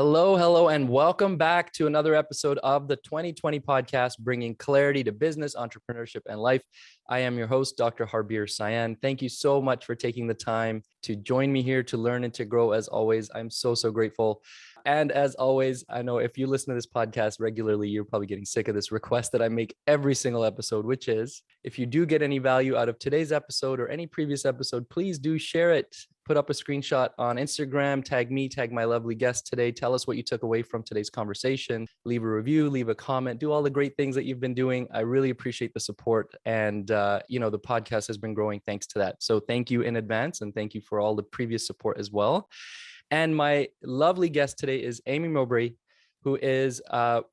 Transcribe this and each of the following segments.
Hello, and welcome back to another episode of the 2020 podcast, bringing clarity to business, entrepreneurship, and life. I am your host, Dr. Harbir Sian. Thank you so much for taking the time to join me here to learn and to grow. As always, I'm so grateful. And as always, I know if you listen to this podcast regularly, you're probably getting sick of this request that I make every single episode, which is if you do get any value out of today's episode or any previous episode, please do share it. Put up a screenshot on Instagram, tag me, tag my lovely guest today. Tell us what you took away from today's conversation. Leave a review, leave a comment, do all the great things that you've been doing. I really appreciate the support. And, the podcast has been growing thanks to that. So thank you in advance. And thank you for all the previous support as well. And my lovely guest today is Amy Mowbray, who is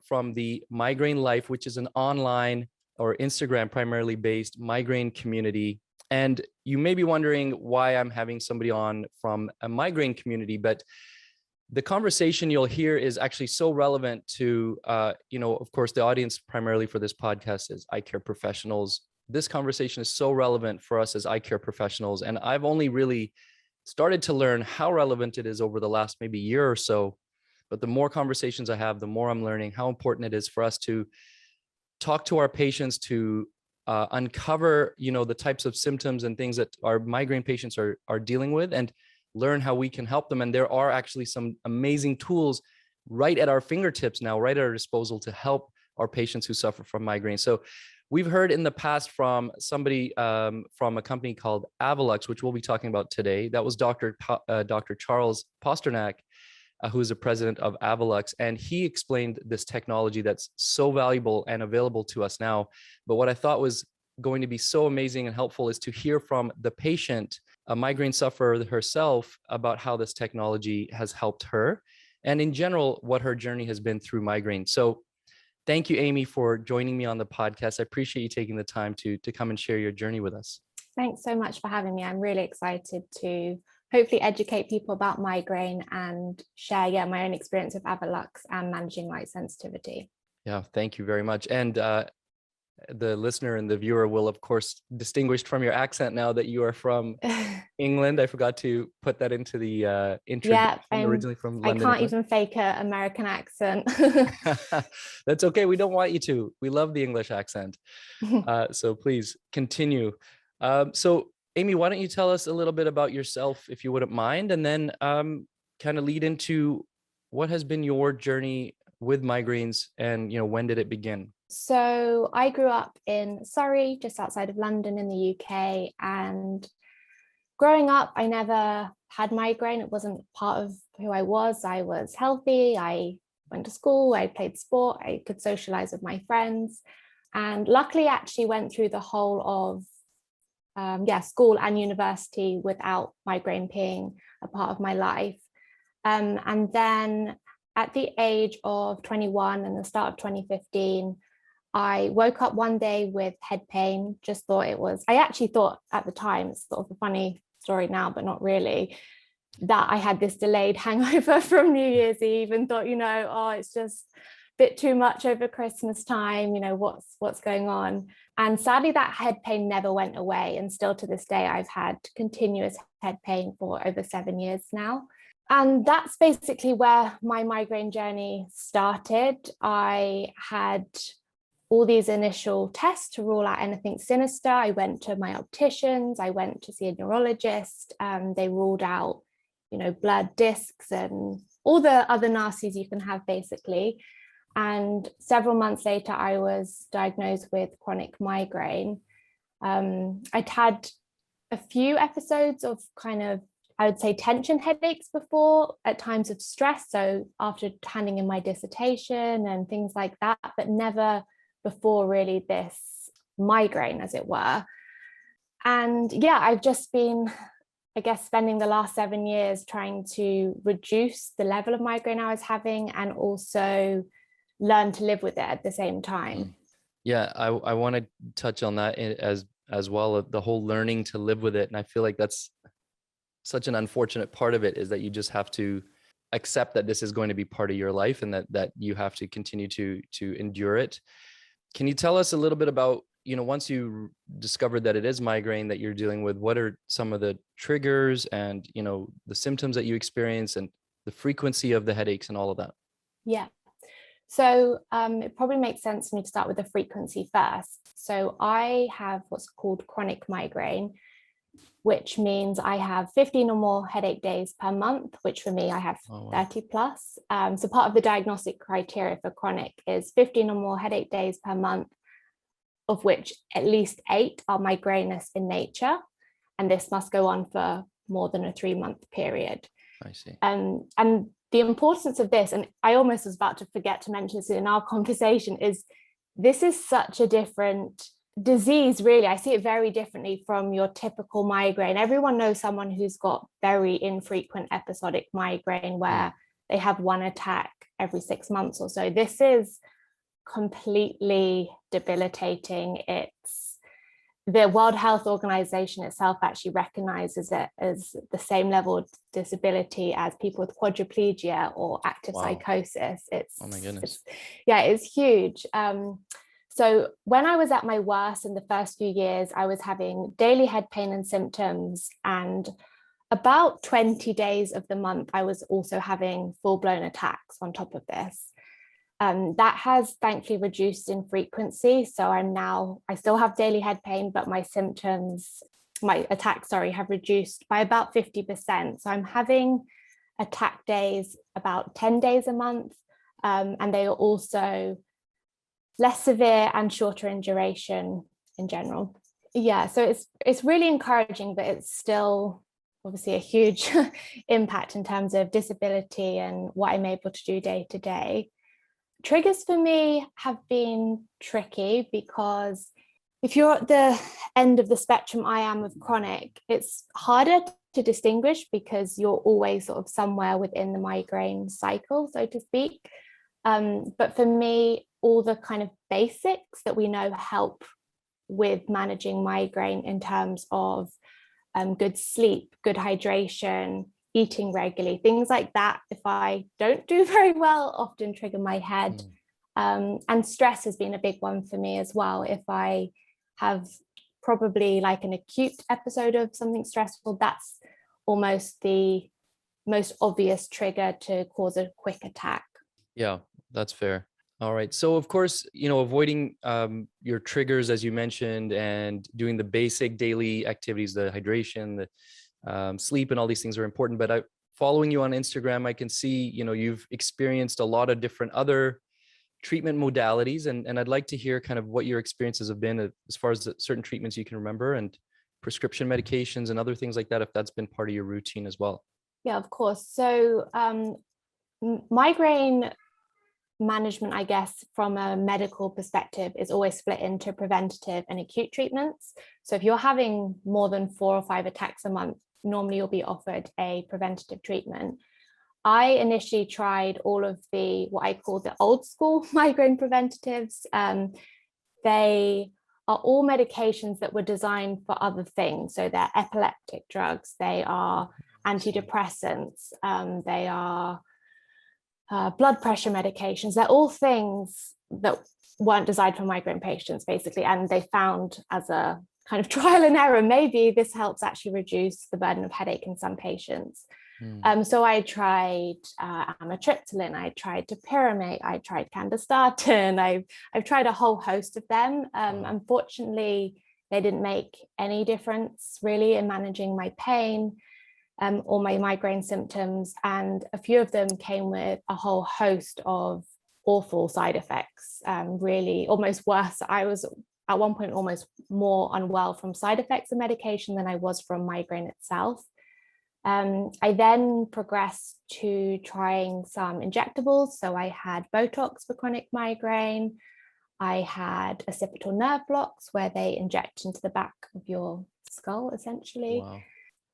from the Migraine Life, which is an online or Instagram primarily based migraine community. And you may be wondering why I'm having somebody on from a migraine community, but the conversation you'll hear is actually so relevant to, of course, the audience primarily for this podcast is eye care professionals. This conversation is so relevant for us as eye care professionals. And I've only really started to learn how relevant it is over the last maybe year or so. But the more conversations I have, the more I'm learning how important it is for us to talk to our patients, to uncover, the types of symptoms and things that our migraine patients are dealing with, and learn how we can help them. And there are actually some amazing tools right at our fingertips now, right at our disposal to help our patients who suffer from migraine. So we've heard in the past from somebody from a company called Avalux, which we'll be talking about today. That was Dr. Charles Pasternak, who is the president of Avalux, and he explained this technology that's so valuable and available to us now. But what I thought was going to be so amazing and helpful is to hear from the patient, a migraine sufferer herself, about how this technology has helped her, and in general, what her journey has been through migraine. So thank you, Amy, for joining me on the podcast. I appreciate you taking the time to come and share your journey with us. Thanks so much for having me. I'm really excited to hopefully educate people about migraine and share my own experience with Avalux and managing light sensitivity. Yeah, thank you very much. And the listener and the viewer will, of course, distinguish from your accent now that you are from England. I forgot to put that into the introduction. Originally from London. I can't even fake an American accent. That's okay. We don't want you to. We love the English accent. So please continue. So Amy, why don't you tell us a little bit about yourself, if you wouldn't mind, and then kind of lead into what has been your journey with migraines and, when did it begin? So I grew up in Surrey, just outside of London in the UK. And growing up, I never had migraine. It wasn't part of who I was. I was healthy. I went to school. I played sport. I could socialize with my friends. And luckily, actually went through the whole of school and university without migraine being a part of my life. And then at the age of 21 and the start of 2015, I woke up one day with head pain. I actually thought at the time, it's sort of a funny story now, but not really, that I had this delayed hangover from New Year's Eve and thought, it's just a bit too much over Christmas time, what's going on. And sadly, that head pain never went away. And still to this day, I've had continuous head pain for over 7 years now. And that's basically where my migraine journey started. I had all these initial tests to rule out anything sinister. I went to my opticians, I went to see a neurologist. They ruled out, blood discs and all the other nasties you can have, basically. And several months later, I was diagnosed with chronic migraine. I'd had a few episodes of I would say tension headaches before, at times of stress. So after handing in my dissertation and things like that, but never before really this migraine, as it were. And I've just been, spending the last 7 years trying to reduce the level of migraine I was having and also learn to live with it at the same time. Yeah, I want to touch on that as well, the whole learning to live with it. And I feel like that's such an unfortunate part of it, is that you just have to accept that this is going to be part of your life and that you have to continue to endure it. Can you tell us a little bit about, once you discovered that it is migraine that you're dealing with, what are some of the triggers and, the symptoms that you experience, and the frequency of the headaches and all of that? Yeah. So it probably makes sense for me to start with the frequency first. So I have what's called chronic migraine, which means I have 15 or more headache days per month, which for me, I have 30 plus. So part of the diagnostic criteria for chronic is 15 or more headache days per month, of which at least 8 are migrainous in nature. And this must go on for more than a 3-month period. I see. And the importance of this, and I almost was about to forget to mention this in our conversation, is this is such a different disease, really. I see it very differently from your typical migraine. Everyone knows someone who's got very infrequent episodic migraine where they have one attack every 6 months or so. This is completely debilitating. It's the World Health Organization itself actually recognizes it as the same level of disability as people with quadriplegia or active psychosis. It's, oh my goodness. It's huge. So when I was at my worst in the first few years, I was having daily head pain and symptoms, and about 20 days of the month, I was also having full-blown attacks on top of this. That has thankfully reduced in frequency. So I still have daily head pain, but my attacks, have reduced by about 50%. So I'm having attack days about 10 days a month. And they are also less severe and shorter in duration in general. Yeah, so it's really encouraging, but it's still obviously a huge impact in terms of disability and what I'm able to do day to day. Triggers for me have been tricky because if you're at the end of the spectrum I am of chronic, it's harder to distinguish because you're always sort of somewhere within the migraine cycle, so to speak. But for me, all the kind of basics that we know help with managing migraine in terms of good sleep, good hydration, eating regularly, things like that, if I don't do very well, often trigger my head. And stress has been a big one for me as well. If I have probably like an acute episode of something stressful, that's almost the most obvious trigger to cause a quick attack. Yeah, that's fair. All right. So of course, avoiding your triggers, as you mentioned, and doing the basic daily activities, the hydration, the sleep, and all these things are important. But following you on Instagram, I can see, you've experienced a lot of different other treatment modalities. And I'd like to hear kind of what your experiences have been as far as the certain treatments you can remember and prescription medications and other things like that, if that's been part of your routine as well. Yeah, of course. So migraine management, I guess, from a medical perspective is always split into preventative and acute treatments. So if you're having more than 4 or 5 attacks a month, normally you'll be offered a preventative treatment. I initially tried all of what I call the old school migraine preventatives. They are all medications that were designed for other things. So they're epileptic drugs, they are antidepressants, they are blood pressure medications. They're all things that weren't designed for migraine patients, basically. And they found, as a kind of trial and error, maybe this helps actually reduce the burden of headache in some patients. So I tried amitriptyline, I tried topiramate, I tried candistatin, I've tried a whole host of them. Unfortunately, they didn't make any difference really in managing my pain or my migraine symptoms. And a few of them came with a whole host of awful side effects, really almost worse. I was at one point almost more unwell from side effects of medication than I was from migraine itself. I then progressed to trying some injectables. So I had Botox for chronic migraine. I had occipital nerve blocks where they inject into the back of your skull, essentially. Wow.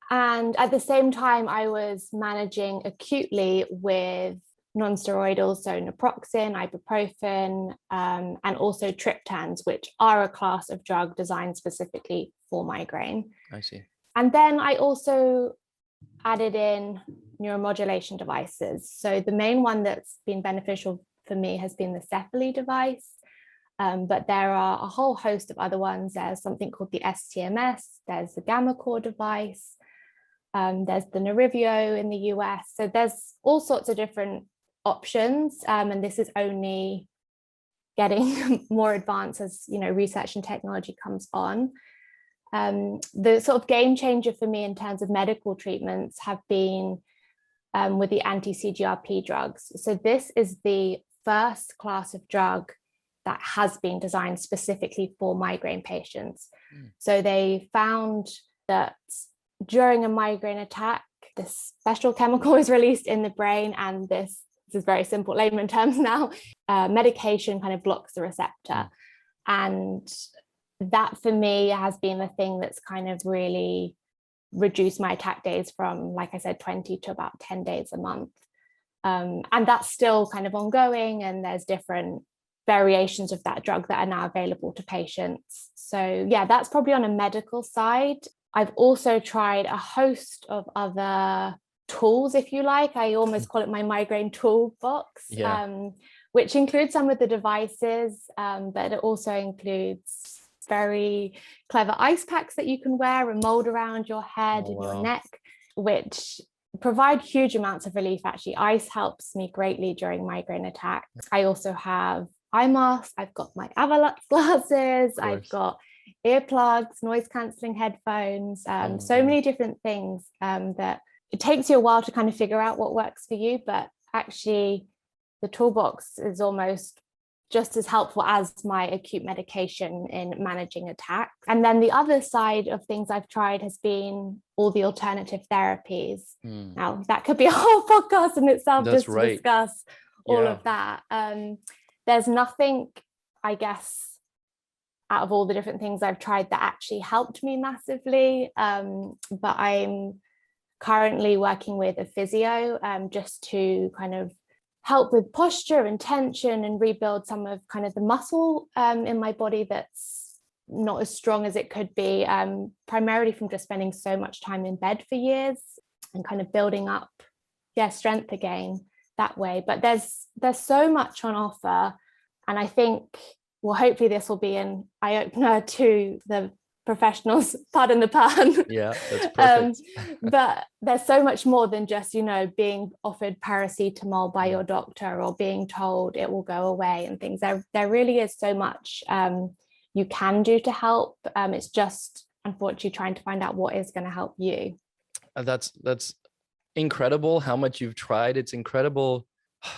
And at the same time, I was managing acutely with non-steroidals, so naproxen, ibuprofen, and also triptans, which are a class of drug designed specifically for migraine. I see. And then I also added in neuromodulation devices. So the main one that's been beneficial for me has been the Cephally device, but there are a whole host of other ones. There's something called the STMS, there's the gamma core device. There's the Nerivio in the US. So there's all sorts of different options. And this is only getting more advanced as, research and technology comes on. The sort of game changer for me in terms of medical treatments have been with the anti-CGRP drugs. So this is the first class of drug that has been designed specifically for migraine patients. So they found that during a migraine attack, this special chemical is released in the brain, and this is very simple layman terms now, medication kind of blocks the receptor. And that for me has been the thing that's kind of really reduced my attack days from, like I said, 20 to about 10 days a month. And that's still kind of ongoing, and there's different variations of that drug that are now available to patients. So yeah, that's probably on a medical side. I've also tried a host of other tools, if you like. I almost call it my Migraine Tool Box, which includes some of the devices, but it also includes very clever ice packs that you can wear and mold around your head and your neck, which provide huge amounts of relief. Actually, ice helps me greatly during migraine attacks. I also have eye masks, I've got my Avalux glasses, I've got earplugs, noise cancelling headphones, so many different things that it takes you a while to kind of figure out what works for you, but actually the toolbox is almost just as helpful as my acute medication in managing attacks. And then the other side of things I've tried has been all the alternative therapies. Now, that could be a whole podcast in itself. That's just to discuss all of that. There's nothing, I guess, out of all the different things I've tried that actually helped me massively. But I'm currently working with a physio just to kind of help with posture and tension and rebuild some of kind of the muscle in my body that's not as strong as it could be, primarily from just spending so much time in bed for years and kind of building up strength again that way. But there's so much on offer, and I think, well, hopefully this will be an eye-opener to the professionals, pardon the pun. Yeah, that's perfect. But there's so much more than just, being offered paracetamol by your doctor or being told it will go away and things. There really is so much you can do to help. It's just unfortunately trying to find out what is going to help you. That's incredible how much you've tried. It's incredible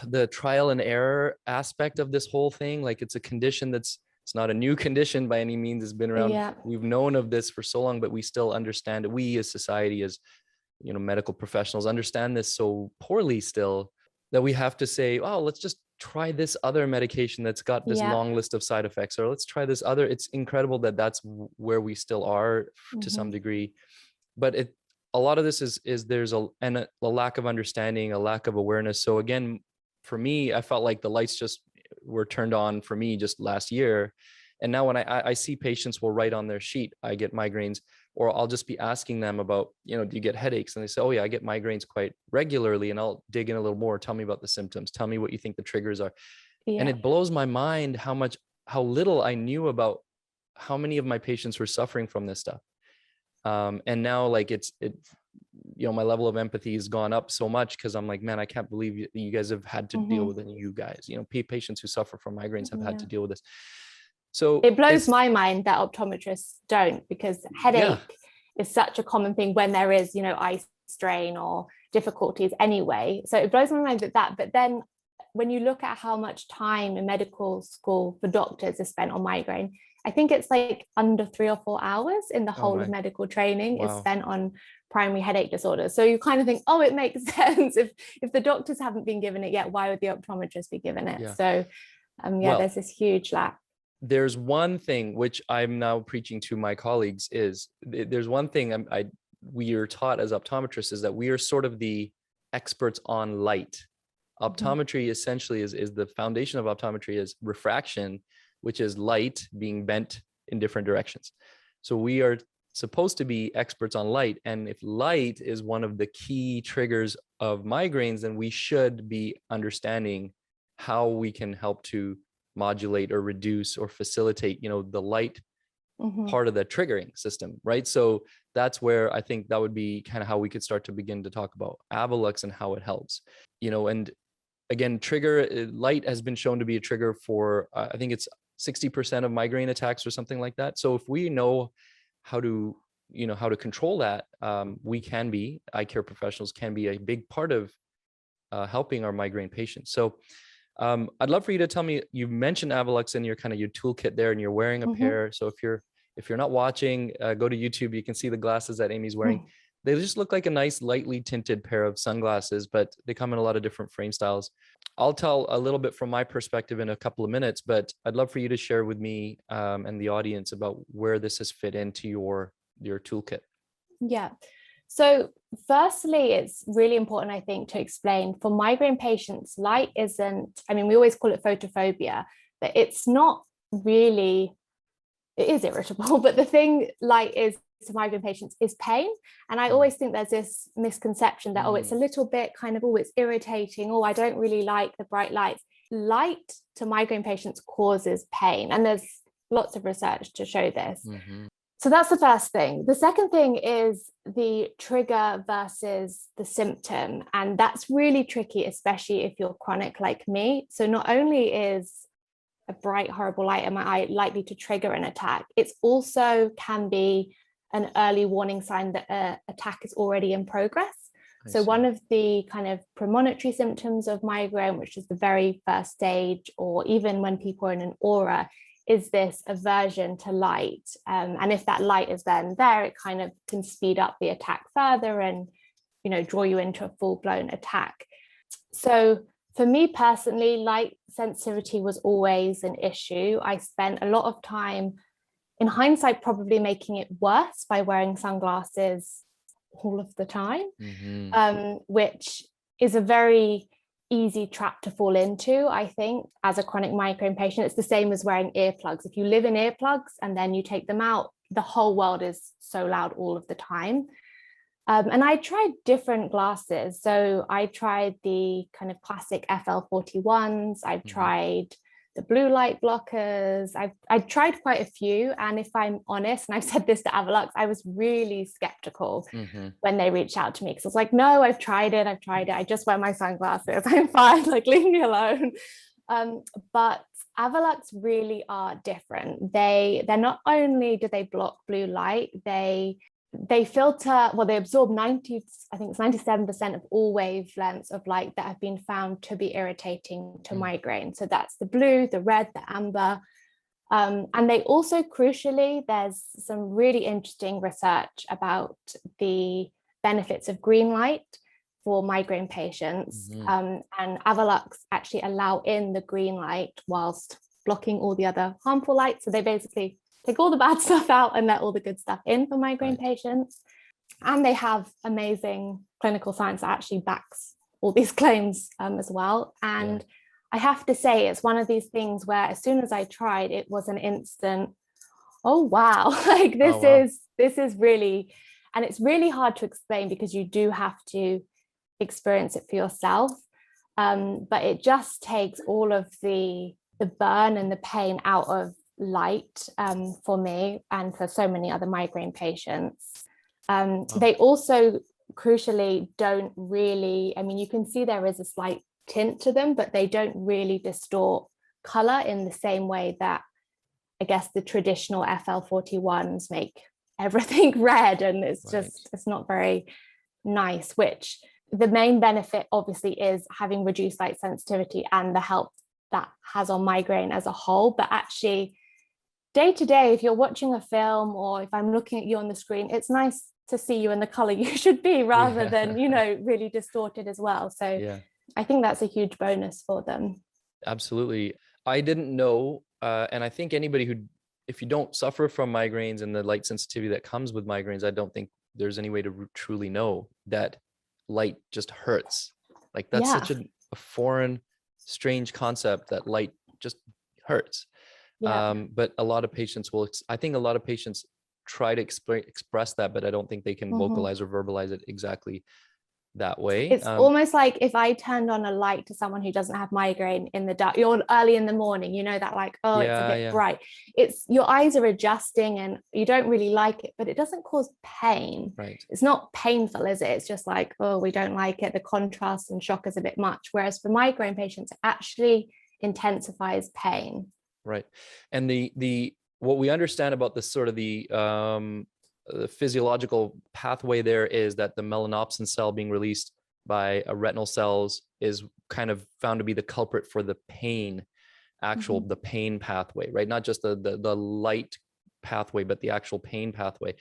the trial and error aspect of this whole thing. Like, it's a condition it's not a new condition by any means. It's been around. We've known of this for so long, but we still understand it. We as society, as medical professionals, understand this so poorly still, that we have to say, oh, let's just try this other medication that's got this long list of side effects, or let's try this other. It's incredible that that's where we still are to some degree. But a lot of this is there's a lack of understanding, a lack of awareness. So again, for me, I felt like the lights just were turned on for me just last year. And now when I see patients will write on their sheet, I get migraines, or I'll just be asking them about, do you get headaches? And they say, oh yeah, I get migraines quite regularly. And I'll dig in a little more. Tell me about the symptoms. Tell me what you think the triggers are. And it blows my mind how little I knew about how many of my patients were suffering from this stuff. And now, like, my level of empathy has gone up so much, because I'm like, man, I can't believe you guys have had to deal with it. You guys, patients who suffer from migraines have had to deal with this. So it blows my mind that optometrists don't, because headache is such a common thing when there is, eye strain or difficulties anyway. So it blows my mind that, but then when you look at how much time in medical school for doctors is spent on migraine, I think it's like under 3 or 4 hours in the whole of medical training is spent on primary headache disorders. So you kind of think, oh, it makes sense. If the doctors haven't been given it yet, why would the optometrists be given it? So there's this huge lack. There's one thing which I'm now preaching to my colleagues is there's one thing we are taught as optometrists, is that we are sort of the experts on light. Optometry essentially is the foundation of optometry is refraction, which is light being bent in different directions. So we are supposed to be experts on light. And if light is one of the key triggers of migraines, then we should be understanding how we can help to modulate or reduce or facilitate, the light part of the triggering system, right? So that's where I think that would be kind of how we could start to begin to talk about Avalux and how it helps, and again, light has been shown to be a trigger for, I think it's 60% of migraine attacks or something like that. So if we know how to control that, eye care professionals can be a big part of helping our migraine patients. So I'd love for you to tell me, you mentioned Avalux in your toolkit there, and you're wearing a pair. So if you're not watching, go to YouTube, you can see the glasses that Amy's wearing. They just look like a nice lightly tinted pair of sunglasses, but they come in a lot of different frame styles. I'll tell a little bit from my perspective in a couple of minutes, but I'd love for you to share with me and the audience about where this has fit into your toolkit. Yeah. So firstly, it's really important, I think, to explain for migraine patients, light isn't, we always call it photophobia, but it's not really, it is irritable, but the thing light is to migraine patients is pain. And I always think there's this misconception that, it's a little bit it's irritating. I don't really like the bright lights. Light to migraine patients causes pain. And there's lots of research to show this. So that's the first thing. The second thing is the trigger versus the symptom. And that's really tricky, especially if you're chronic like me. So not only is a bright, horrible light in my eye likely to trigger an attack, it's also can be an early warning sign that an attack is already in progress. So one of the kind of premonitory symptoms of migraine, which is the very first stage, or even when people are in an aura, is this aversion to light. And if that light is then there, it kind of can speed up the attack further and, draw you into a full-blown attack. So for me personally, light sensitivity was always an issue. I spent a lot of time, in hindsight, probably making it worse by wearing sunglasses all of the time, which is a very easy trap to fall into, I think, as a chronic migraine patient. It's the same as wearing earplugs. If you live in earplugs and then you take them out, the whole world is so loud all of the time. And I tried different glasses. So I tried the kind of classic FL41s. I've tried the blue light blockers. I've tried quite a few. And if I'm honest, and I've said this to Avalux, I was really skeptical when they reached out to me, because I was like, no, I've tried it. I just wear my sunglasses. I'm fine. Leave me alone. But Avalux really are different. They're not only do they block blue light, they filter, they absorb 97% of all wavelengths of light that have been found to be irritating to migraine. So that's the blue, the red, the amber. And they also, crucially, there's some really interesting research about the benefits of green light for migraine patients. And Avalux actually allow in the green light whilst blocking all the other harmful light. So they basically take all the bad stuff out and let all the good stuff in for migraine patients. And they have amazing clinical science that actually backs all these claims as well. And I have to say, it's one of these things where as soon as I tried, it was an instant, oh, wow, this is really, and it's really hard to explain because you do have to experience it for yourself. But it just takes all of the burn and the pain out of light for me and for so many other migraine patients. They also crucially don't really, you can see there is a slight tint to them, but they don't really distort color in the same way that I guess the traditional FL41s make everything red, and it's not very nice, which the main benefit obviously is having reduced light sensitivity and the help that has on migraine as a whole. But actually, day to day, if you're watching a film or if I'm looking at you on the screen, it's nice to see you in the color you should be rather than, really distorted as well. So I think that's a huge bonus for them. Absolutely. I didn't know, and I think anybody who, if you don't suffer from migraines and the light sensitivity that comes with migraines, I don't think there's any way to truly know that light just hurts. That's such a foreign, strange concept that light just hurts. But a lot of patients I think a lot of patients try to express that, but I don't think they can vocalize or verbalize it exactly that way. It's almost like if I turned on a light to someone who doesn't have migraine in the dark, you're early in the morning, you know, that like, oh, it's a bit bright. It's your eyes are adjusting and you don't really like it, but it doesn't cause pain. Right. It's not painful, is it? It's just like, oh, we don't like it. The contrast and shock is a bit much. Whereas for migraine patients, it actually intensifies pain. Right. And the what we understand about the sort of the physiological pathway there is that the melanopsin cell being released by retinal cells is kind of found to be the culprit for the pain, the pain pathway, right? Not just the light pathway, but the actual pain pathway.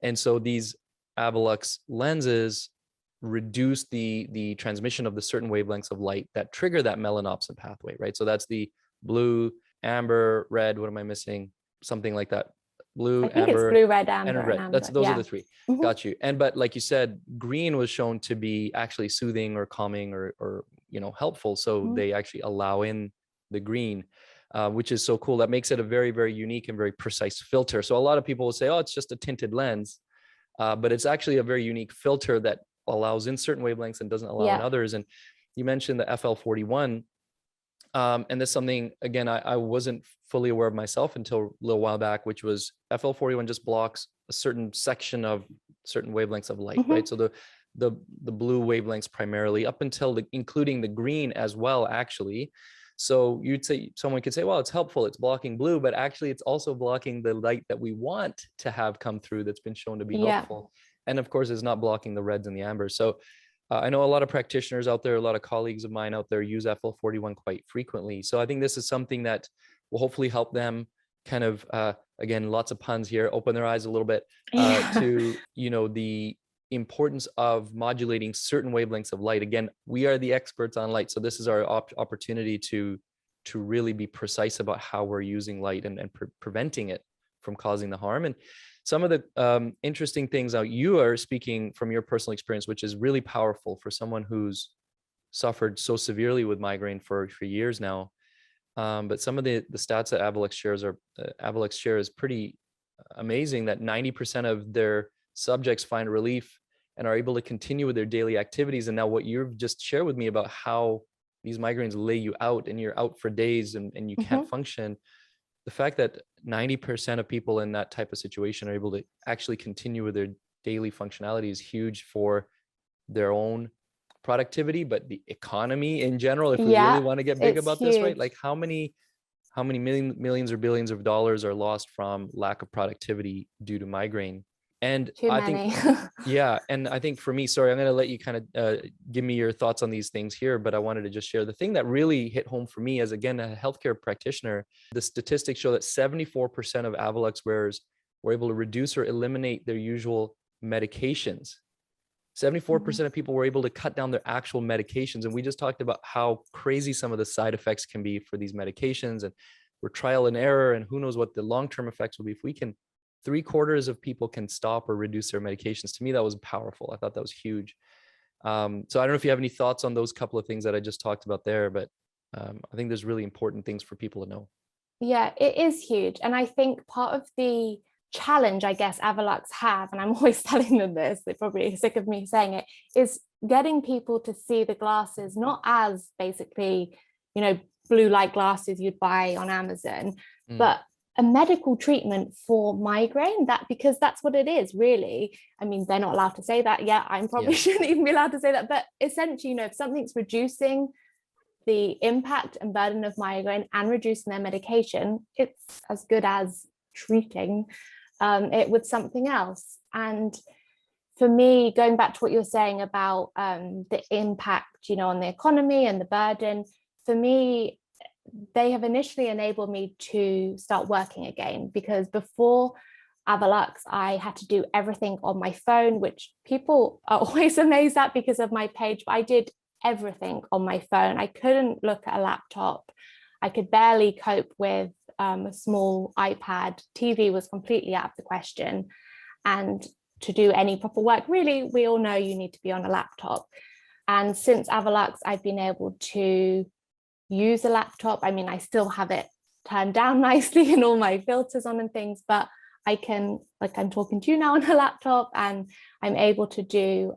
And so these Avalux lenses reduce the transmission of the certain wavelengths of light that trigger that melanopsin pathway, right? So that's the blue, amber, red. What am I missing? Something like that. Blue, I think amber, it's blue, red, amber, and red. amber. Those are the three. Got you. And but like you said, green was shown to be actually soothing or calming or you know, helpful. So they actually allow in the green, which is so cool. That makes it a very, very unique and very precise filter. So a lot of people will say, oh, it's just a tinted lens, but it's actually a very unique filter that allows in certain wavelengths and doesn't allow in others. And you mentioned the FL41. And that's something, again, I wasn't fully aware of myself until a little while back, which was FL41 just blocks a certain section of certain wavelengths of light, right? So the blue wavelengths primarily, up until including the green as well, actually. So someone could say, well, it's helpful, it's blocking blue, but actually it's also blocking the light that we want to have come through that's been shown to be helpful. And of course, it's not blocking the reds and the ambers. So I know a lot of practitioners out there, a lot of colleagues of mine out there use FL41 quite frequently. So I think this is something that will hopefully help them kind of, again, lots of puns here, open their eyes a little bit to, you know, the importance of modulating certain wavelengths of light. Again, we are the experts on light. So this is our opportunity to really be precise about how we're using light and preventing it from causing the harm. And some of the interesting things out, you are speaking from your personal experience, which is really powerful for someone who's suffered so severely with migraine for years now. But some of the stats that Avalux share is pretty amazing, that 90% of their subjects find relief and are able to continue with their daily activities. And now what you've just shared with me about how these migraines lay you out and you're out for days and you can't function. The fact that 90% of people in that type of situation are able to actually continue with their daily functionality is huge for their own productivity, but the economy in general, if we really want to get big about this, right? Like how many millions or billions of dollars are lost from lack of productivity due to migraine? And I think, and I think for me, sorry, I'm going to let you kind of give me your thoughts on these things here, but I wanted to just share the thing that really hit home for me as, again, a healthcare practitioner. The statistics show that 74% of Avalux wearers were able to reduce or eliminate their usual medications. 74% of people were able to cut down their actual medications. And we just talked about how crazy some of the side effects can be for these medications, and we're trial and error, and who knows what the long-term effects will be. If we can, 3/4 of people can stop or reduce their medications. To me, that was powerful. I thought that was huge. So I don't know if you have any thoughts on those couple of things that I just talked about there, but I think there's really important things for people to know. Yeah, it is huge. And I think part of the challenge, I guess, Avalux have, and I'm always telling them this, they're probably sick of me saying it, is getting people to see the glasses not as basically, you know, blue light glasses you'd buy on Amazon, but a medical treatment for migraine, because that's what it is, really. I mean, they're not allowed to say that yet. I probably shouldn't even be allowed to say that. But essentially, you know, if something's reducing the impact and burden of migraine and reducing their medication, it's as good as treating it with something else. And for me, going back to what you're saying about the impact, you know, on the economy and the burden, for me, they have initially enabled me to start working again, because before Avalux, I had to do everything on my phone, which people are always amazed at because of my page, but I did everything on my phone. I couldn't look at a laptop. I could barely cope with a small iPad. TV was completely out of the question. And to do any proper work, really, we all know you need to be on a laptop. And since Avalux, I've been able to use a laptop. I mean, I still have it turned down nicely and all my filters on and things, but I can, like I'm talking to you now on a laptop, and I'm able to do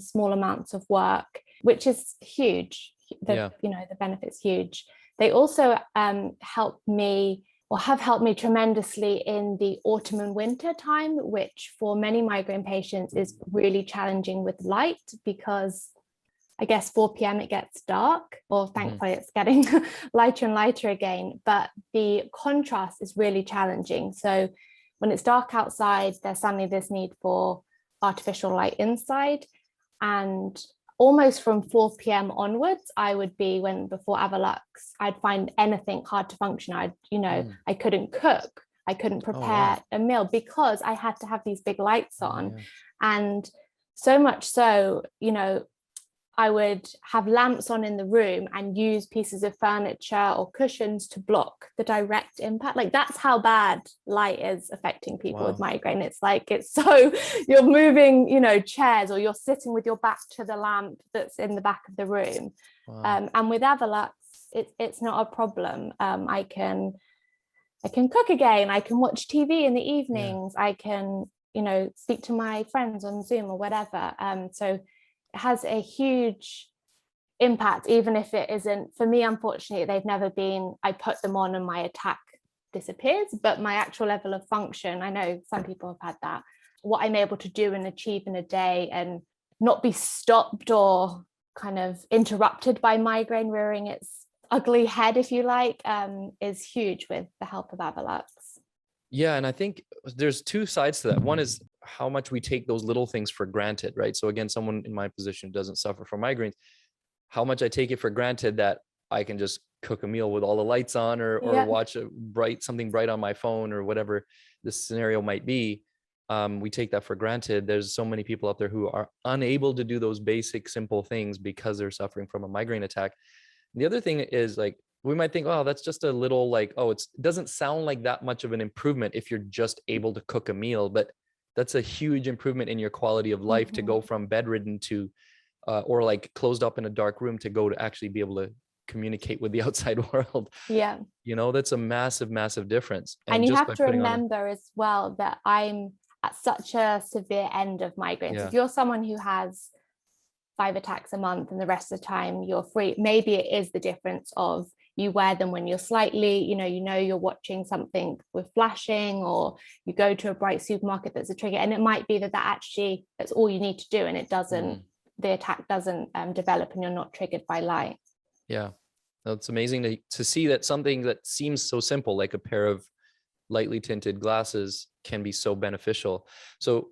small amounts of work, which is huge. The benefit's huge. They also help me, or have helped me tremendously in the autumn and winter time, which for many migraine patients is really challenging with light, because I guess 4 p.m. it gets dark, or thankfully it's getting lighter and lighter again, but the contrast is really challenging. So when it's dark outside, there's suddenly this need for artificial light inside. And almost from 4 p.m. onwards, I would be, before Avalux, I'd find anything hard to function. I couldn't cook, I couldn't prepare a meal, because I had to have these big lights on. And so much so, I would have lamps on in the room and use pieces of furniture or cushions to block the direct impact. Like, that's how bad light is affecting people with migraine. It's like, it's so, you're moving, chairs, or you're sitting with your back to the lamp that's in the back of the room. And with Avalux, it's not a problem. I can cook again. I can watch TV in the evenings. I can, speak to my friends on Zoom or whatever. So it has a huge impact, even if it isn't, for me, unfortunately, they've never been, I put them on and my attack disappears, but my actual level of function, I know some people have had that, what I'm able to do and achieve in a day and not be stopped or kind of interrupted by migraine rearing its ugly head, if you like, is huge with the help of Avalux. Yeah. And I think there's two sides to that. One is how much we take those little things for granted, right? So again, someone in my position doesn't suffer from migraines, how much I take it for granted that I can just cook a meal with all the lights on, or watch something bright on my phone, or whatever the scenario might be. We take that for granted. There's so many people out there who are unable to do those basic, simple things because they're suffering from a migraine attack. The other thing is, like, we might think, oh, that's just a little, like, it doesn't sound like that much of an improvement if you're just able to cook a meal, but that's a huge improvement in your quality of life to go from bedridden to, or like closed up in a dark room, to go to actually be able to communicate with the outside world. Yeah. That's a massive, massive difference. And you have to remember as well that I'm at such a severe end of migraines. Yeah. If you're someone who has 5 attacks a month and the rest of the time you're free, maybe it is the difference of you wear them when you're slightly, you're watching something with flashing, or you go to a bright supermarket that's a trigger, and it might be that's all you need to do, and it doesn't, the attack doesn't develop, and you're not triggered by light. Yeah, it's amazing to see that something that seems so simple, like a pair of lightly tinted glasses, can be so beneficial. So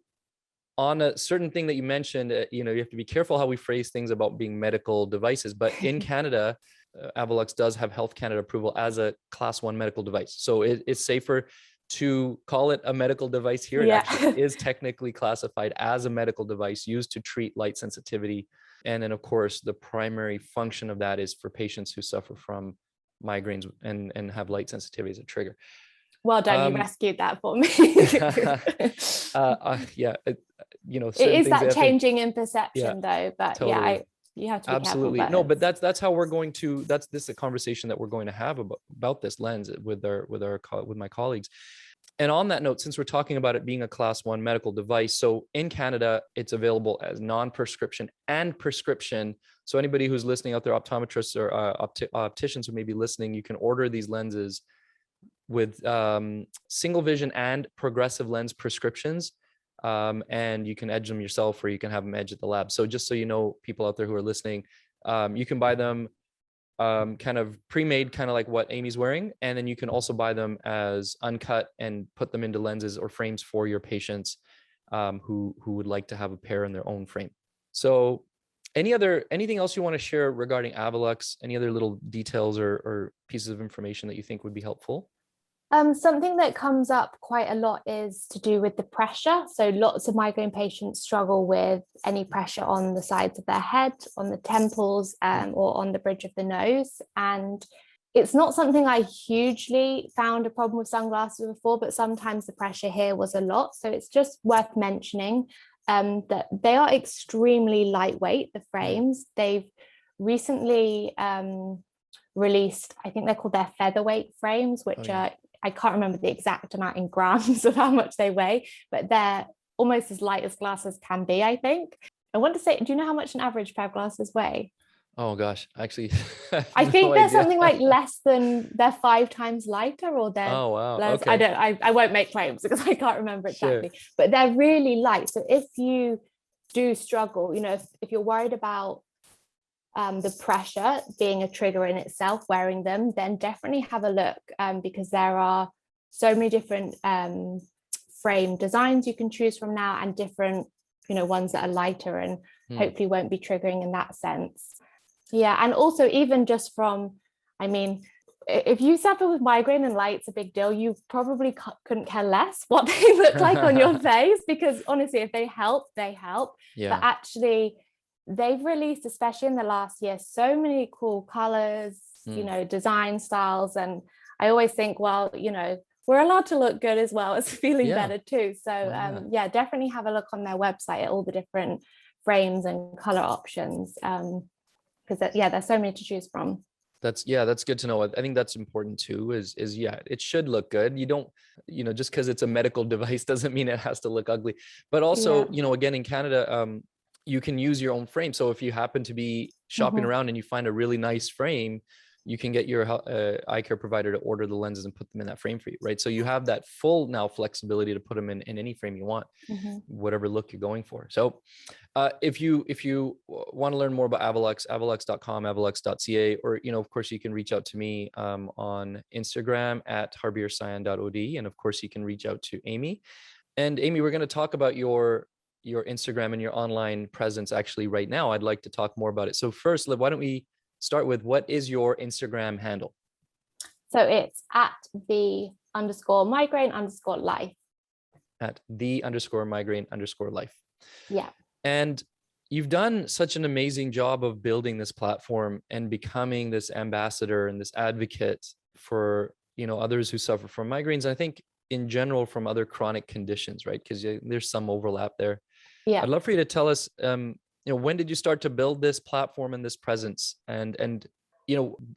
on a certain thing that you mentioned, you have to be careful how we phrase things about being medical devices, but in Canada, Avalux does have Health Canada approval as a class 1 medical device. So it's safer to call it a medical device here. It actually is technically classified as a medical device used to treat light sensitivity. And then, of course, the primary function of that is for patients who suffer from migraines and have light sensitivity as a trigger. Well done, you rescued that for me. It is that changing in perception, though. But totally. You have to be absolutely careful. But that's how we're going to. This is a conversation that we're going to have about this lens with my colleagues. And on that note, since we're talking about it being a class 1 medical device, so in Canada, it's available as non-prescription and prescription. So anybody who's listening out there, optometrists or opticians who may be listening, you can order these lenses with single vision and progressive lens prescriptions. And you can edge them yourself, or you can have them edged at the lab. So just so you know, people out there who are listening, you can buy them kind of pre-made, kind of like what Amy's wearing. And then you can also buy them as uncut and put them into lenses or frames for your patients who would like to have a pair in their own frame. So anything else you want to share regarding Avalux? Any other little details or pieces of information that you think would be helpful? Something that comes up quite a lot is to do with the pressure. So lots of migraine patients struggle with any pressure on the sides of their head, on the temples, or on the bridge of the nose. And it's not something I hugely found a problem with sunglasses before, but sometimes the pressure here was a lot. So it's just worth mentioning that they are extremely lightweight, the frames. They've recently released, I think they're called their featherweight frames, which are I can't remember the exact amount in grams of how much they weigh, but they're almost as light as glasses can be, I think. I want to say, do you know how much an average pair of glasses weigh? Oh gosh, actually, I have no think they're idea. something like they're 5 times lighter, or they're Oh wow. less. Okay. I won't make claims because I can't remember Sure. exactly, but they're really light. So if you do struggle, if you're worried about the pressure being a trigger in itself, wearing them, then definitely have a look, because there are so many different frame designs you can choose from now, and different ones that are lighter and hopefully won't be triggering in that sense. Yeah. And also, even just from, I mean, if you suffer with migraine and light's a big deal, you probably couldn't care less what they look like on your face, because honestly, if they help, they help. Yeah. But actually, they've released, especially in the last year, so many cool colors, design styles. And I always think, well, we're allowed to look good as well as feeling better too. So yeah, definitely have a look on their website at all the different frames and color options, because there's so many to choose from. That's good to know. I think that's important too, is it should look good. You don't, just because it's a medical device doesn't mean it has to look ugly. But also, again, in Canada, you can use your own frame. So if you happen to be shopping around and you find a really nice frame, you can get your eye care provider to order the lenses and put them in that frame for you, right? So you have that full now flexibility to put them in any frame you want, whatever look you're going for. So if you want to learn more about Avalux, avalux.com, avalux.ca, or, of course, you can reach out to me on Instagram at harbirsian.od. And of course, you can reach out to Amy. And Amy, we're going to talk about your Instagram and your online presence actually right now. I'd like to talk more about it. So first, why don't we start with, what is your Instagram handle? So it's at @the_migraine_life. At @the_migraine_life. Yeah. And you've done such an amazing job of building this platform and becoming this ambassador and this advocate for, others who suffer from migraines. I think in general from other chronic conditions, right? Because there's some overlap there. Yeah. I'd love for you to tell us, when did you start to build this platform and this presence, and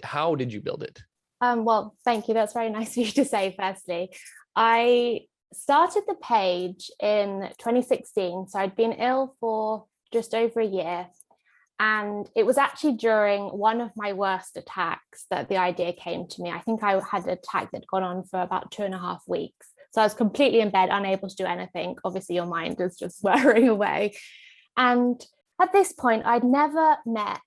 how did you build it? Well, thank you. That's very nice of you to say. Firstly, I started the page in 2016. So I'd been ill for just over a year. And it was actually during one of my worst attacks that the idea came to me. I think I had an attack that had gone on for about 2.5 weeks. So I was completely in bed, unable to do anything. Obviously, your mind is just wearing away. And at this point, I'd never met,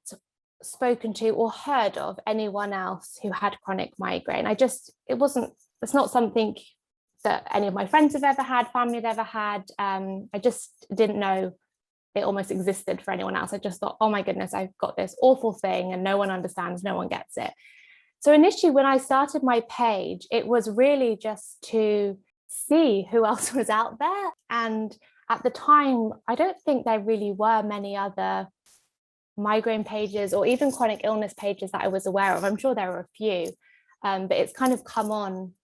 spoken to, or heard of anyone else who had chronic migraine. It's not something that any of my friends have ever had, family have ever had. I just didn't know it almost existed for anyone else. I just thought, oh my goodness, I've got this awful thing and no one understands, no one gets it. So initially, when I started my page, it was really just to see who else was out there. And at the time, I don't think there really were many other migraine pages or even chronic illness pages that I was aware of. I'm sure there were a few, but it's kind of come on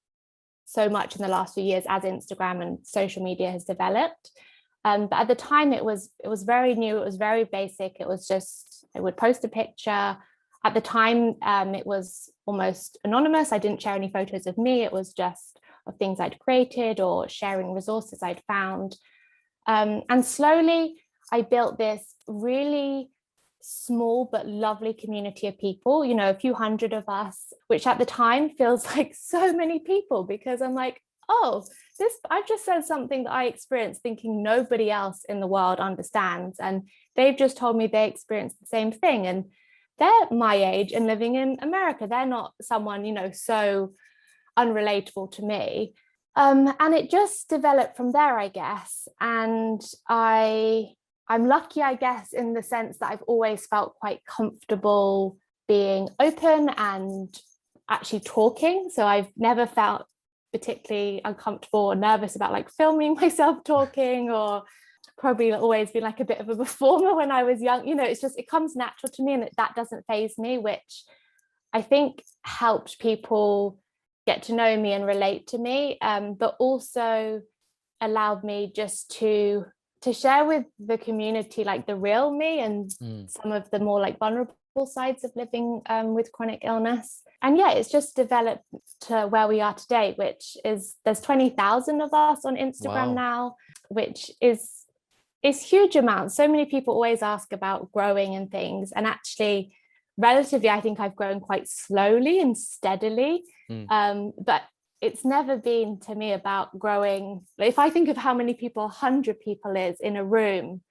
so much in the last few years as Instagram and social media has developed. But at the time, it was very new. It was very basic. It was just, I would post a picture. At the time, it was almost anonymous. I didn't share any photos of me. It was just of things I'd created or sharing resources I'd found. And slowly, I built this really small but lovely community of people, a few hundred of us, which at the time feels like so many people, because I'm like, oh, I've just said something that I experienced, thinking nobody else in the world understands. And they've just told me they experienced the same thing. And they're my age and living in America. They're not someone, so unrelatable to me. And it just developed from there, I guess. And I'm lucky, I guess, in the sense that I've always felt quite comfortable being open and actually talking. So I've never felt particularly uncomfortable or nervous about filming myself talking, or probably always been a bit of a performer when I was young. It's just, it comes natural to me, and that doesn't faze me, which I think helped people get to know me and relate to me, but also allowed me just to share with the community the real me and some of the more vulnerable sides of living with chronic illness. And yeah, it's just developed to where we are today, which is there's 20,000 of us on Instagram now, which is huge amounts. So many people always ask about growing and things. And actually, relatively, I think I've grown quite slowly and steadily. But it's never been to me about growing. If I think of how many people 100 people is in a room,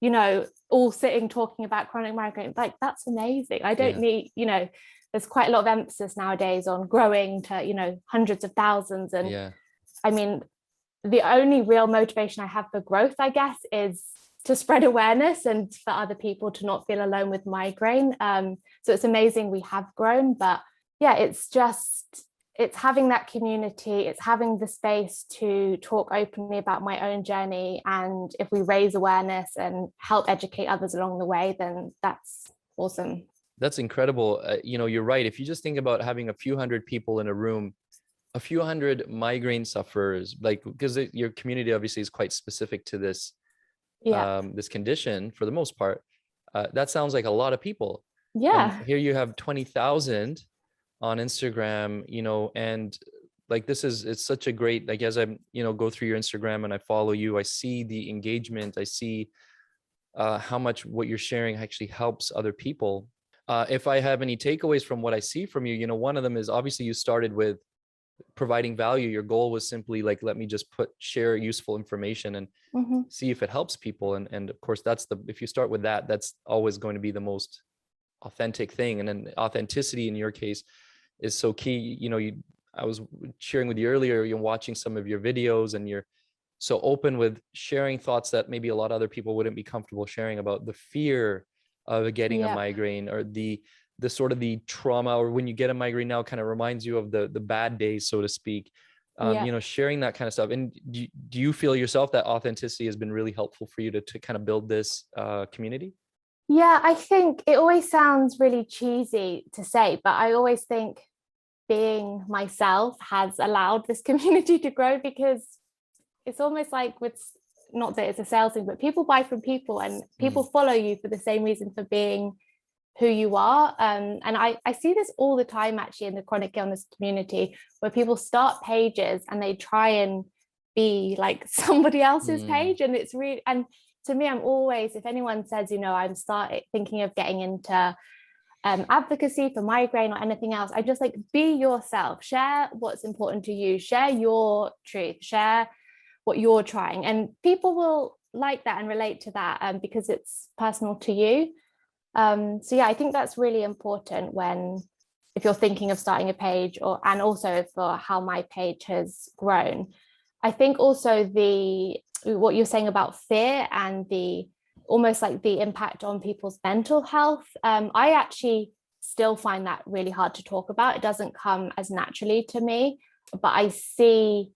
you know, all sitting talking about chronic migraine, like that's amazing. I don't need, you know, there's quite a lot of emphasis nowadays on growing to, you know, hundreds of thousands. And I mean, the only real motivation I have for growth, I guess, is to spread awareness and for other people to not feel alone with migraine. So it's amazing we have grown, but yeah, it's having that community, it's having the space to talk openly about my own journey. And if we raise awareness and help educate others along the way, then that's awesome. That's incredible. You know, you're right. If you just think about having a few hundred people in a room, a few hundred migraine sufferers, like, because your community obviously is quite specific to this, this condition for the most part. That sounds like a lot of people. Yeah. And here you have 20,000 on Instagram, you know, and like, it's such a great, like, as I, you know, go through your Instagram and I follow you, I see the engagement, I see how much what you're sharing actually helps other people. If I have any takeaways from what I see from you, you know, one of them is obviously you started with providing value. Your goal was simply like, let me just share useful information and see if it helps people. And of course, if you start with that, that's always going to be the most authentic thing. And then authenticity in your case is so key. You know, I was sharing with you earlier, you're watching some of your videos and you're so open with sharing thoughts that maybe a lot of other people wouldn't be comfortable sharing, about the fear of getting a migraine, or the sort of the trauma, or when you get a migraine now, kind of reminds you of the bad days, so to speak. You know, sharing that kind of stuff. And do you feel yourself that authenticity has been really helpful for you to kind of build this community? Yeah, I think it always sounds really cheesy to say, but I always think being myself has allowed this community to grow, because it's almost like not that it's a sales thing, but people buy from people and people follow you for the same reason, for being who you are. And I see this all the time actually in the chronic illness community, where people start pages and they try and be like somebody else's page. And it's really, and to me, I'm always, if anyone says, you know, I'm thinking of getting into advocacy for migraine or anything else, I just like, be yourself, share what's important to you, share your truth, share what you're trying, and people will like that and relate to that because it's personal to you. So yeah, I think that's really important if you're thinking of starting a page, and also for how my page has grown. I think also what you're saying about fear and almost like the impact on people's mental health. I actually still find that really hard to talk about. It doesn't come as naturally to me, but I see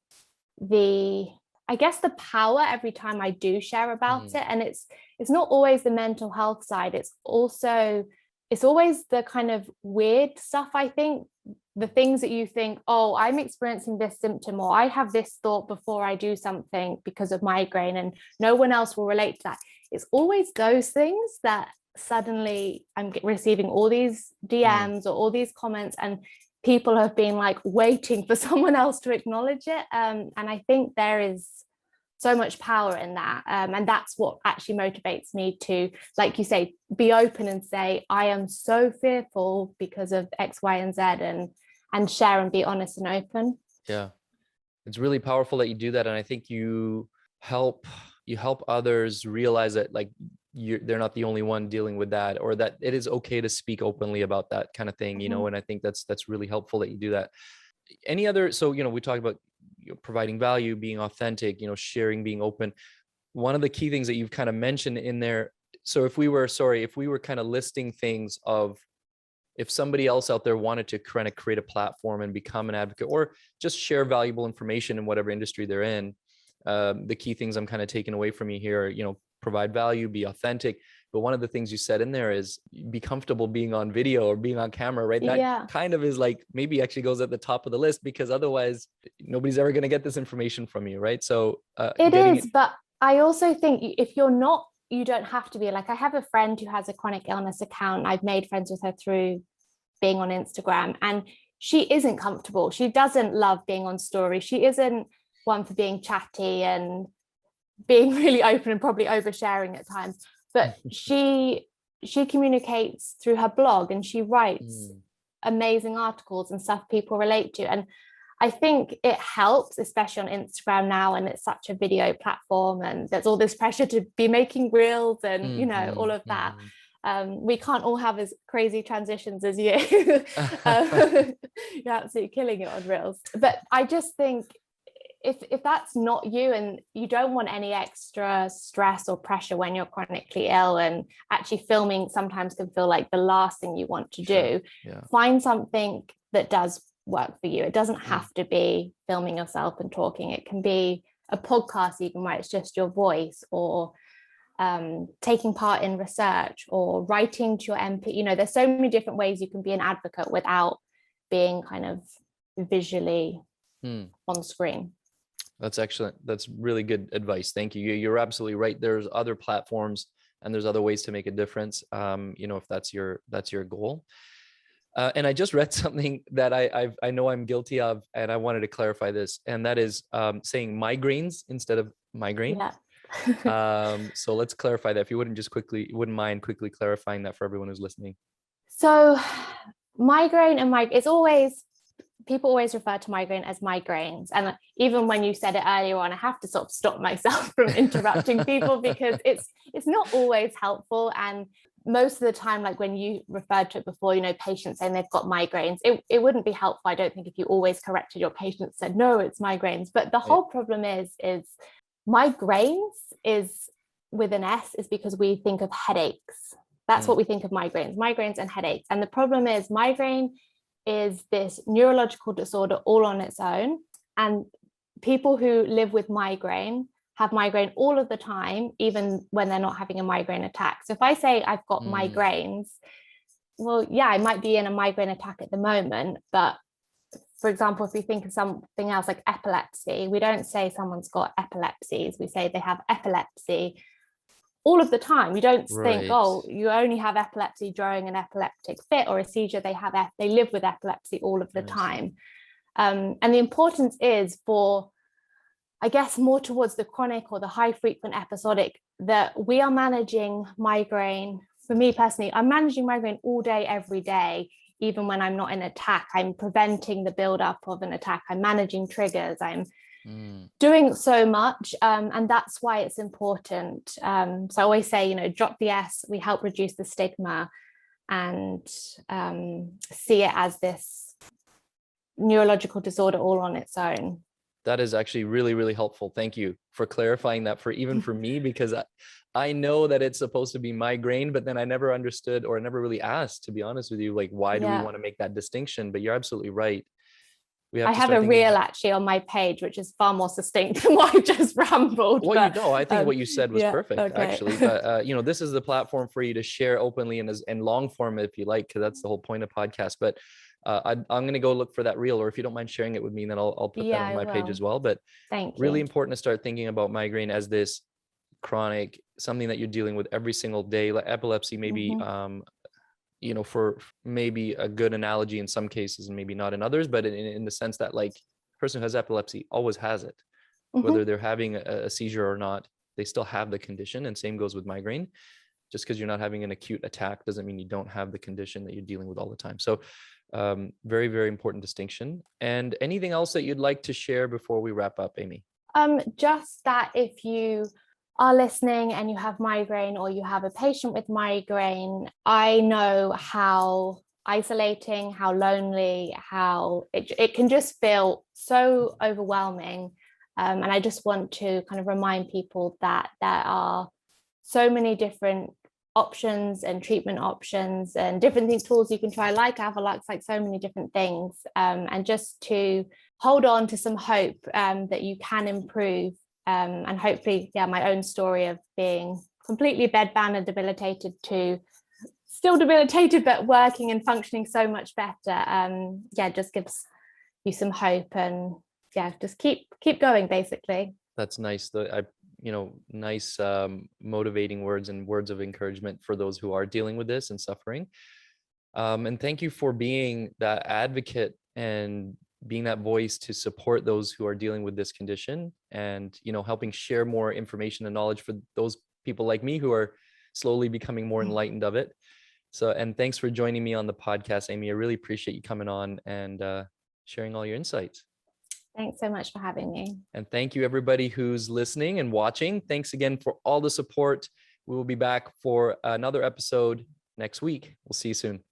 I guess the power every time I do share about it. And it's not always the mental health side. It's always the kind of weird stuff. I think the things that you think, oh, I'm experiencing this symptom, or I have this thought before I do something because of migraine, and no one else will relate to that. It's always those things that suddenly I'm receiving all these DMs or all these comments, and people have been like waiting for someone else to acknowledge it. And I think there is so much power in that. And that's what actually motivates me to, like you say, be open and say, I am so fearful because of X, Y, and Z, and share and be honest and open. Yeah, it's really powerful that you do that. And I think you help others realize that, like, they're not the only one dealing with that, or that it is okay to speak openly about that kind of thing, you know. And I think that's really helpful that you do that. Any other, so, you know, we talked about providing value, being authentic, you know, sharing, being open. One of the key things that you've kind of mentioned in there, so if we were kind of listing things of, if somebody else out there wanted to kind of create a platform and become an advocate, or just share valuable information in whatever industry they're in, the key things I'm kind of taking away from you here are, you know, provide value, be authentic. But one of the things you said in there is be comfortable being on video or being on camera, right? That kind of is like, maybe actually goes at the top of the list, because otherwise nobody's ever going to get this information from you, right? So it is, but I also think if you're not you don't have to be like, I have a friend who has a chronic illness account. I've made friends with her through being on Instagram, and she isn't comfortable. She doesn't love being on story. She isn't one for being chatty and being really open and probably oversharing at times. But she communicates through her blog, and she writes amazing articles and stuff people relate to. And I think it helps, especially on Instagram now, and it's such a video platform, and there's all this pressure to be making reels and, you know, all of that. We can't all have as crazy transitions as you. You're absolutely killing it on reels. But I just think if that's not you, and you don't want any extra stress or pressure when you're chronically ill, and actually filming sometimes can feel like the last thing you want to do, find something that does work for you. It doesn't have to be filming yourself and talking. It can be a podcast even, where it's just your voice, or taking part in research, or writing to your MP. You know, there's so many different ways you can be an advocate without being kind of visually on screen. That's excellent. That's really good advice. Thank you. You're absolutely right. There's other platforms and there's other ways to make a difference. You know, if that's your goal. And I just read something that I know I'm guilty of, and I wanted to clarify this, and that is saying migraines instead of migraine. So let's clarify that. If you wouldn't mind quickly clarifying that for everyone who's listening. So migraine and it's always, people always refer to migraine as migraines. And even when you said it earlier on, I have to sort of stop myself from interrupting people, because it's not always helpful. And most of the time, like when you referred to it before, you know, patients saying they've got migraines, it wouldn't be helpful, I don't think, if you always corrected your patient, said, no, it's migraines. But the whole problem is migraines is with an S, is because we think of headaches. That's what we think of migraines and headaches. And the problem is, migraine is this neurological disorder all on its own. And people who live with migraine have migraine all of the time, even when they're not having a migraine attack. So if I say I've got migraines, well, yeah, I might be in a migraine attack at the moment. But for example, if we think of something else like epilepsy, we don't say someone's got epilepsies. We say they have epilepsy all of the time. We don't think, oh, you only have epilepsy during an epileptic fit or a seizure. They live with epilepsy all of the time. And the importance is for, I guess, more towards the chronic or the high frequent episodic, that we are managing migraine. For me personally, I'm managing migraine all day, every day. Even when I'm not in attack, I'm preventing the buildup of an attack. I'm managing triggers. I'm doing so much. And that's why it's important. So I always say, you know, drop the S. We help reduce the stigma and see it as this neurological disorder all on its own. That is actually really, really helpful. Thank you for clarifying that for me, because I know that it's supposed to be migraine, but then I never understood, or never really asked, to be honest with you, like, why do we want to make that distinction? But you're absolutely right. I have a reel actually on my page, which is far more succinct than what I just rambled. Well, I think what you said was perfect, actually. But you know, this is the platform for you to share openly and long form, if you like, because that's the whole point of podcast. But I'm going to go look for that reel, or if you don't mind sharing it with me, then I'll put that on my page as well. But really important to start thinking about migraine as this chronic, something that you're dealing with every single day. Like epilepsy, maybe, you know, for maybe a good analogy in some cases and maybe not in others, but in the sense that, like, the person who has epilepsy always has it, whether they're having a seizure or not, they still have the condition. And same goes with migraine. Just because you're not having an acute attack doesn't mean you don't have the condition that you're dealing with all the time. So very, very important distinction. And anything else that you'd like to share before we wrap up, Amy? Just that if you are listening and you have migraine, or you have a patient with migraine, I know how isolating, how lonely, how it can just feel so overwhelming. And I just want to kind of remind people that there are so many different options and treatment options and different tools you can try, like Avalux, like so many different things, and just to hold on to some hope that you can improve. And hopefully, my own story of being completely bedbound and debilitated to still debilitated, but working and functioning so much better, just gives you some hope, and just keep going, basically. That's nice. nice motivating words and words of encouragement for those who are dealing with this and suffering. And thank you for being that advocate and being that voice to support those who are dealing with this condition, and helping share more information and knowledge for those people like me who are slowly becoming more enlightened of it. So, and thanks for joining me on the podcast, Amy. I really appreciate you coming on and sharing all your insights. Thanks so much for having me. And thank you everybody who's listening and watching. Thanks again for all the support. We will be back for another episode next week. We'll see you soon.